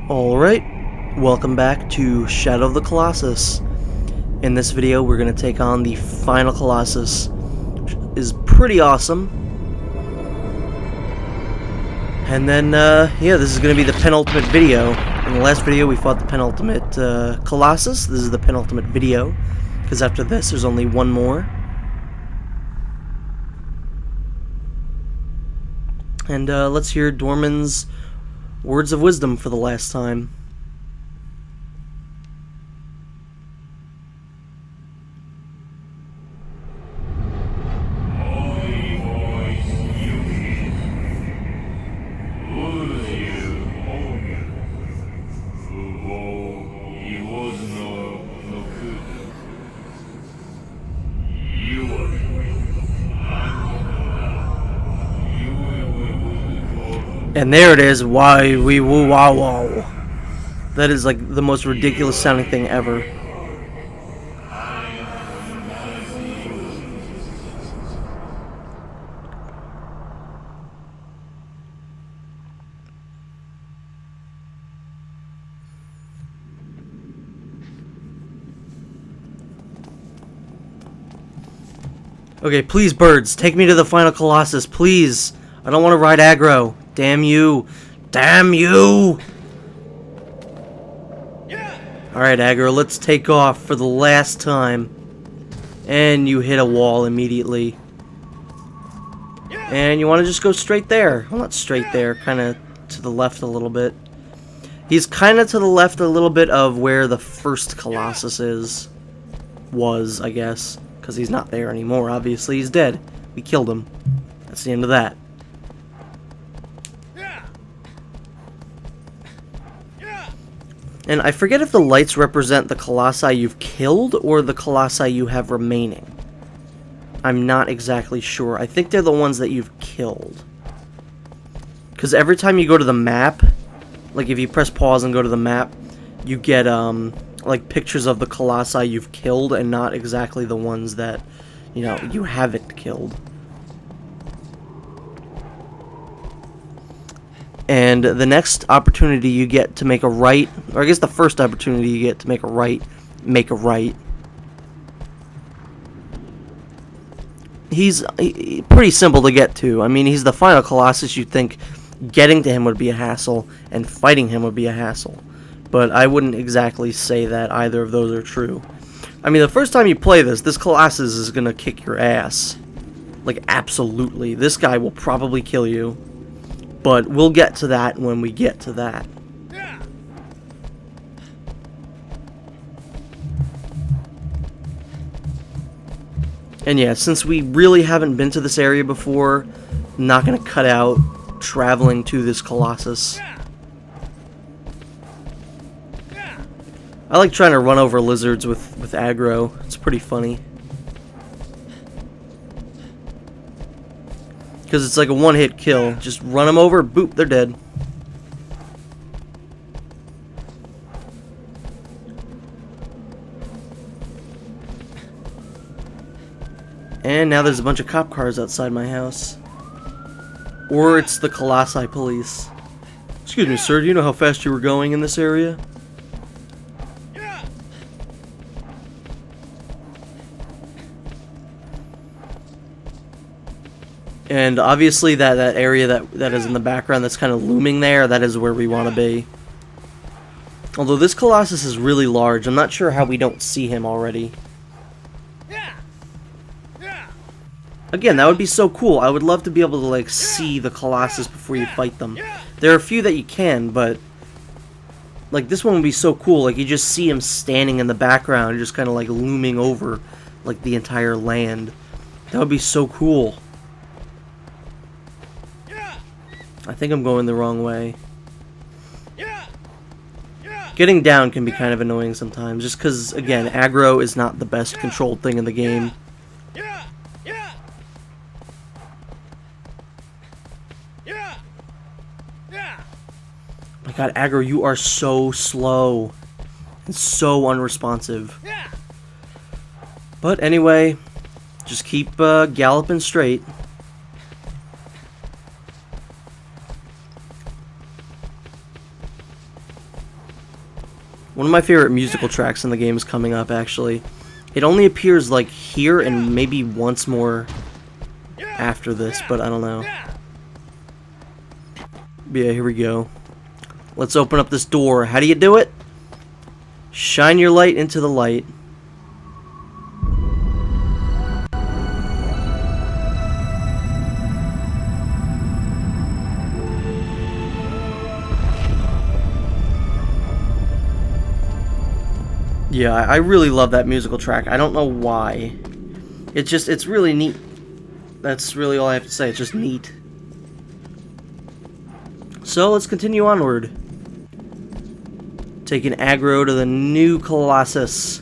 Alright, welcome back to Shadow of the Colossus. In this video we're going to take on the final Colossus, which is pretty awesome. And then, yeah, this is going to be the penultimate video. In the last video we fought the penultimate Colossus. This is the penultimate video, because after this there's only one more. And let's hear Dorman's words of wisdom for the last time. And there it is, why we woo wow wow. That is like the most ridiculous sounding thing ever. Okay, please birds, take me to the final Colossus, please. I don't want to ride aggro. Damn you. Damn you! Yeah. Alright, aggro, let's take off for the last time. And you hit a wall immediately. Yeah. And you want to just go straight there. Well, not straight there, kind of to the left a little bit. He's kind of to the left a little bit of where the first Colossus was, I guess. Because he's not there anymore, obviously. He's dead. We killed him. That's the end of that. And I forget if the lights represent the Colossi you've killed or the Colossi you have remaining. I'm not exactly sure. I think they're the ones that you've killed. Because every time you go to the map, like if you press pause and go to the map, you get like pictures of the Colossi you've killed and not exactly the ones that, you know, you haven't killed. And the next opportunity you get to make a right, or I guess the first opportunity you get to make a right. He's pretty simple to get to. I mean, he's the final Colossus. You'd think getting to him would be a hassle, and fighting him would be a hassle. But I wouldn't exactly say that either of those are true. I mean, the first time you play this Colossus is going to kick your ass. Like, absolutely. This guy will probably kill you. But we'll get to that when we get to that. And yeah, since we really haven't been to this area before, I'm not going to cut out traveling to this Colossus. I like trying to run over lizards with aggro. It's pretty funny. Because it's like a one-hit kill. Just run them over, boop, they're dead. And now there's a bunch of cop cars outside my house. Or it's the Colossi police. Excuse me, sir, do you know how fast you were going in this area? And obviously that area that is in the background that's kind of looming there, that is where we want to be. Although this Colossus is really large, I'm not sure how we don't see him already. Again, that would be so cool. I would love to be able to like see the Colossus before you fight them. There are a few that you can, but like this one would be so cool. Like you just see him standing in the background, just kind of like looming over like the entire land. That would be so cool. I think I'm going the wrong way. Getting down can be kind of annoying sometimes, just because, again, aggro is not the best controlled thing in the game. My god, aggro, you are so slow and so unresponsive. But anyway, just keep galloping straight. One of my favorite musical tracks in the game is coming up, actually. It only appears, like, here and maybe once more after this, but I don't know. Yeah, here we go. Let's open up this door. How do you do it? Shine your light into the light. Yeah, I really love that musical track. I don't know why. It's really neat. That's really all I have to say. It's just neat. So, let's continue onward. Taking aggro to the new Colossus.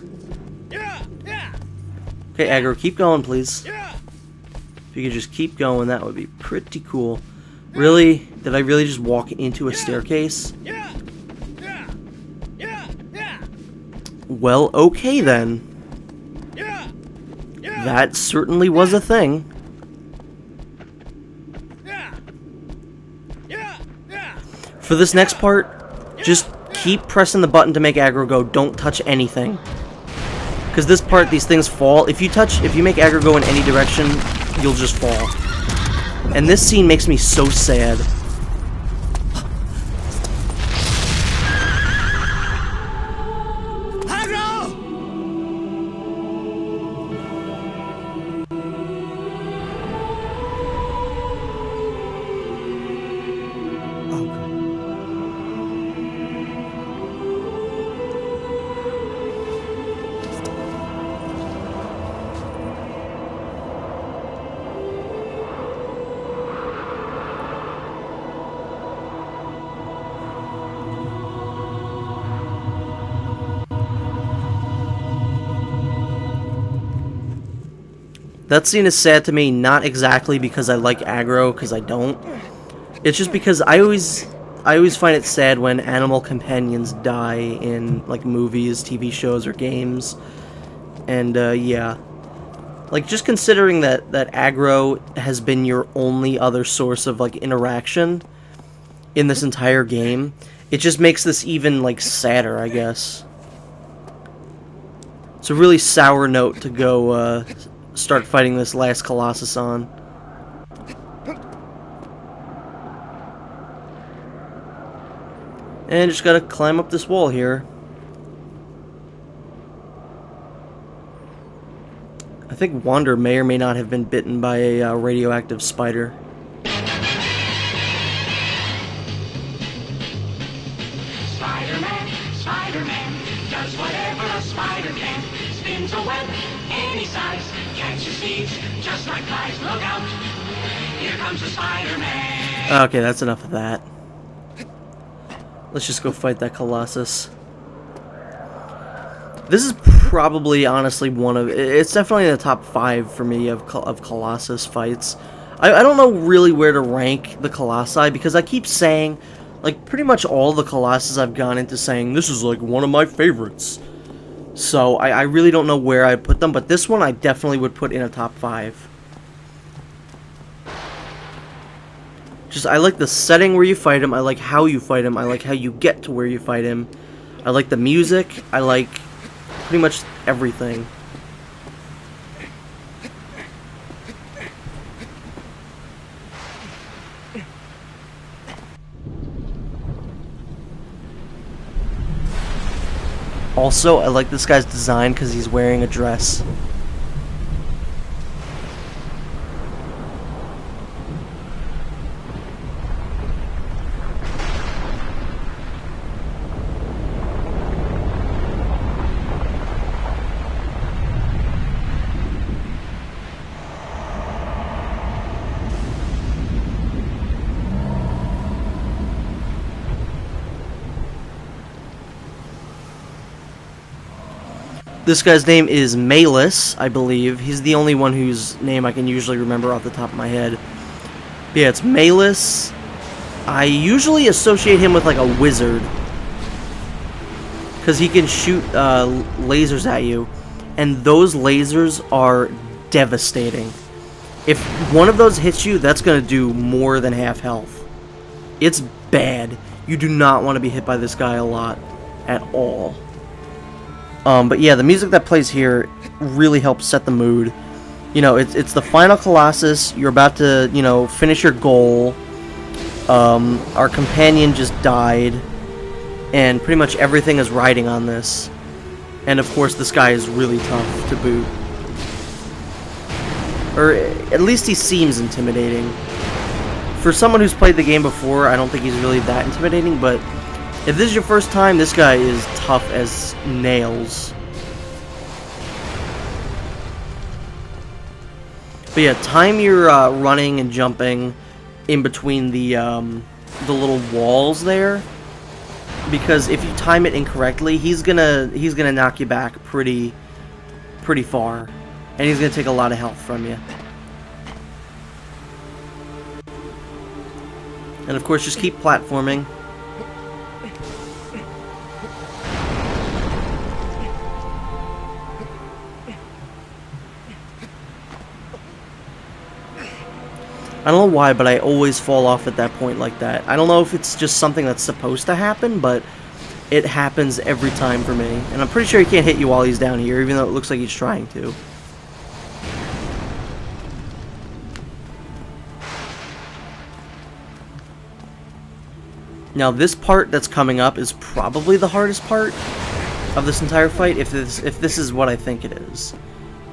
Okay, aggro, keep going, please. If you could just keep going, that would be pretty cool. Really? Did I really just walk into a staircase? Well, okay then. That certainly was a thing. For this next part, just keep pressing the button to make aggro go. Don't touch anything. Because this part, these things fall. If you make aggro go in any direction, you'll just fall. And this scene makes me so sad. That scene is sad to me, not exactly because I like aggro, because I don't. It's just because I always find it sad when animal companions die in, like, movies, TV shows, or games. And, yeah. Like, just considering that aggro has been your only other source of, like, interaction in this entire game, it just makes this even, like, sadder, I guess. It's a really sour note to go, start fighting this last Colossus on. And just gotta climb up this wall here. I think Wander may or may not have been bitten by a radioactive spider. Spider-Man, Spider-Man, does whatever a spider can. Spins a web any size, catches thieves just like flies. Look out, here comes the Spider-Man. Okay, that's enough of that. Let's just go fight that Colossus. This is probably, honestly, it's definitely in the top 5 for me of Colossus fights. I don't know really where to rank the Colossi, because I keep saying, like, pretty much all the Colossus I've gone into saying, this is, like, one of my favorites. So, I really don't know where I'd put them, but this one I definitely would put in a top 5. Just, I like the setting where you fight him, I like how you fight him, I like how you get to where you fight him. I like the music, I like pretty much everything. Also, I like this guy's design because he's wearing a dress. This guy's name is Malus, I believe. He's the only one whose name I can usually remember off the top of my head. But yeah, it's Malus. I usually associate him with, like, a wizard, because he can shoot lasers at you, and those lasers are devastating. If one of those hits you, that's going to do more than half health. It's bad. You do not want to be hit by this guy a lot at all. But yeah, the music that plays here really helps set the mood. You know, it's the final Colossus. You're about to, you know, finish your goal. Our companion just died, and pretty much everything is riding on this. And of course, this guy is really tough to boot. Or at least he seems intimidating. For someone who's played the game before, I don't think he's really that intimidating, but if this is your first time, this guy is tough as nails. But yeah, time your running and jumping in between the little walls there, because if you time it incorrectly, he's gonna knock you back pretty far, and he's gonna take a lot of health from you. And of course, just keep platforming. I don't know why, but I always fall off at that point like that. I don't know if it's just something that's supposed to happen, but it happens every time for me. And I'm pretty sure he can't hit you while he's down here, even though it looks like he's trying to. Now, this part that's coming up is probably the hardest part of this entire fight, if this is what I think it is.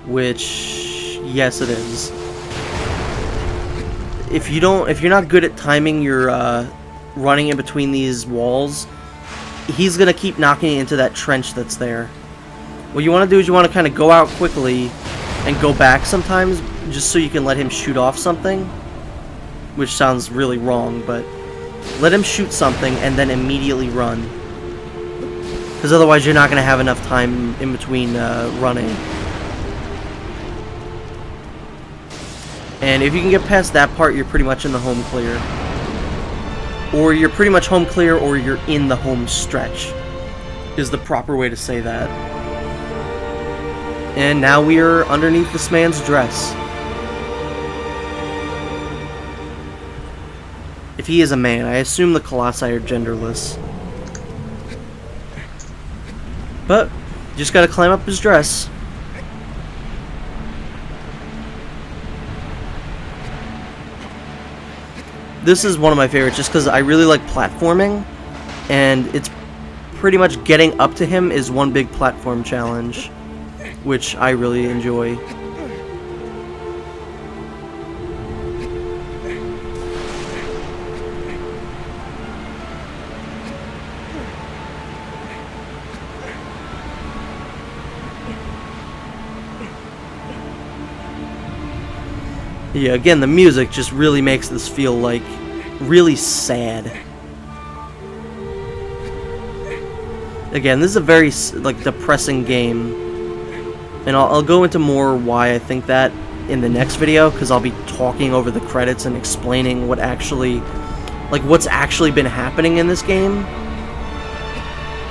Which, yes, it is. If you're not good at timing your running in between these walls, he's gonna keep knocking you into that trench that's there. What you want to do is you want to kind of go out quickly and go back sometimes, just so you can let him shoot off something, which sounds really wrong, but let him shoot something and then immediately run, because otherwise you're not gonna have enough time in between running. And if you can get past that part, you're pretty much in the home clear. Or you're pretty much home clear, or you're in the home stretch, is the proper way to say that. And now we are underneath this man's dress. If he is a man, I assume the Colossi are genderless. But, just gotta climb up his dress. This is one of my favorites, just because I really like platforming, and it's pretty much getting up to him is one big platform challenge, which I really enjoy. Yeah, again, the music just really makes this feel like really sad. Again, this is a very like depressing game, and I'll go into more why I think that in the next video, because I'll be talking over the credits and explaining what actually, like, what's actually been happening in this game.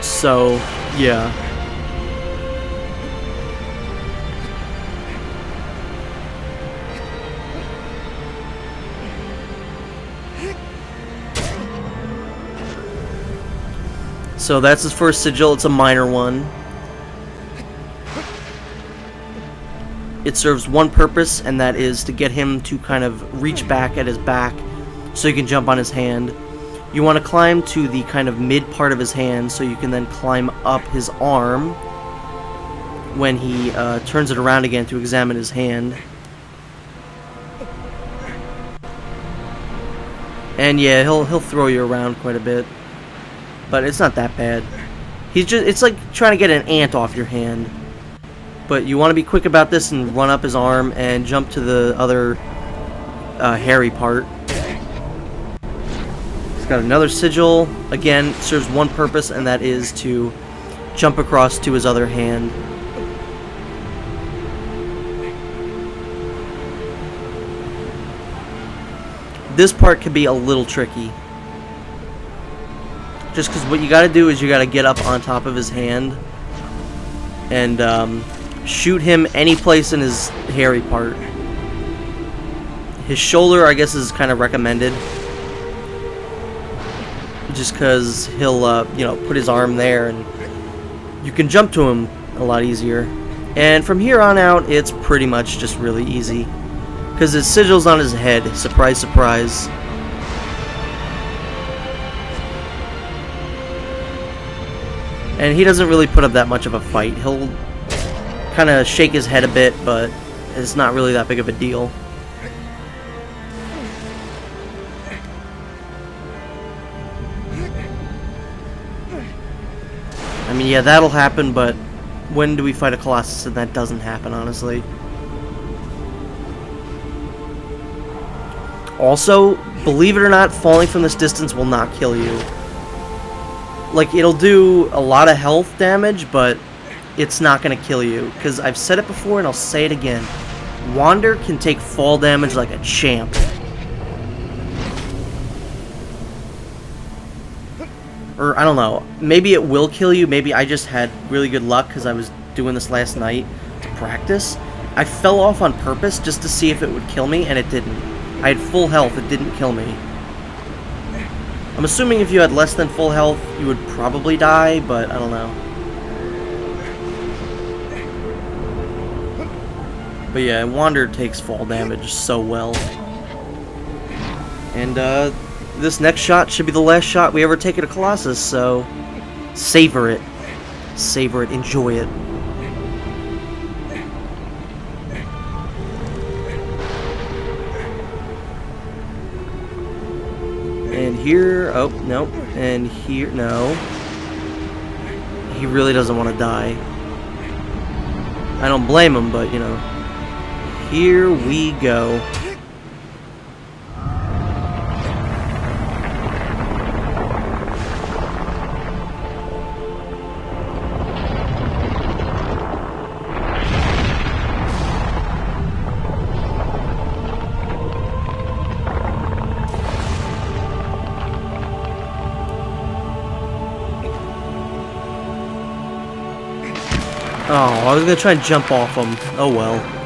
So, yeah. So that's his first sigil. It's a minor one. It serves one purpose, and that is to get him to kind of reach back at his back so you can jump on his hand. You want to climb to the kind of mid part of his hand so you can then climb up his arm when he turns it around again to examine his hand. And yeah, he'll throw you around quite a bit, but it's not that bad. It's like trying to get an ant off your hand. But you want to be quick about this and run up his arm and jump to the other hairy part. He's got another sigil. Again, it serves one purpose, and that is to jump across to his other hand. This part can be a little tricky. Just because what you got to do is you got to get up on top of his hand and shoot him any place in his hairy part. His shoulder, I guess, is kind of recommended, just because he'll, you know, put his arm there, and you can jump to him a lot easier. And from here on out, it's pretty much just really easy. Because his sigil's on his head. Surprise, surprise. And he doesn't really put up that much of a fight. He'll kind of shake his head a bit, but it's not really that big of a deal. I mean, yeah, that'll happen, but when do we fight a Colossus and that doesn't happen, honestly? Also, believe it or not, falling from this distance will not kill you. Like, it'll do a lot of health damage, but it's not going to kill you. Because I've said it before, and I'll say it again. Wander can take fall damage like a champ. Or, I don't know, maybe it will kill you, maybe I just had really good luck because I was doing this last night to practice. I fell off on purpose just to see if it would kill me, and it didn't. I had full health, it didn't kill me. I'm assuming if you had less than full health, you would probably die, but I don't know. But yeah, Wander takes fall damage so well. And, this next shot should be the last shot we ever take at a Colossus, so savor it. Savor it. Enjoy it. And here... oh, nope. And here... no. He really doesn't want to die. I don't blame him, but, you know. Here we go. Oh, I was gonna try and jump off him. Oh well.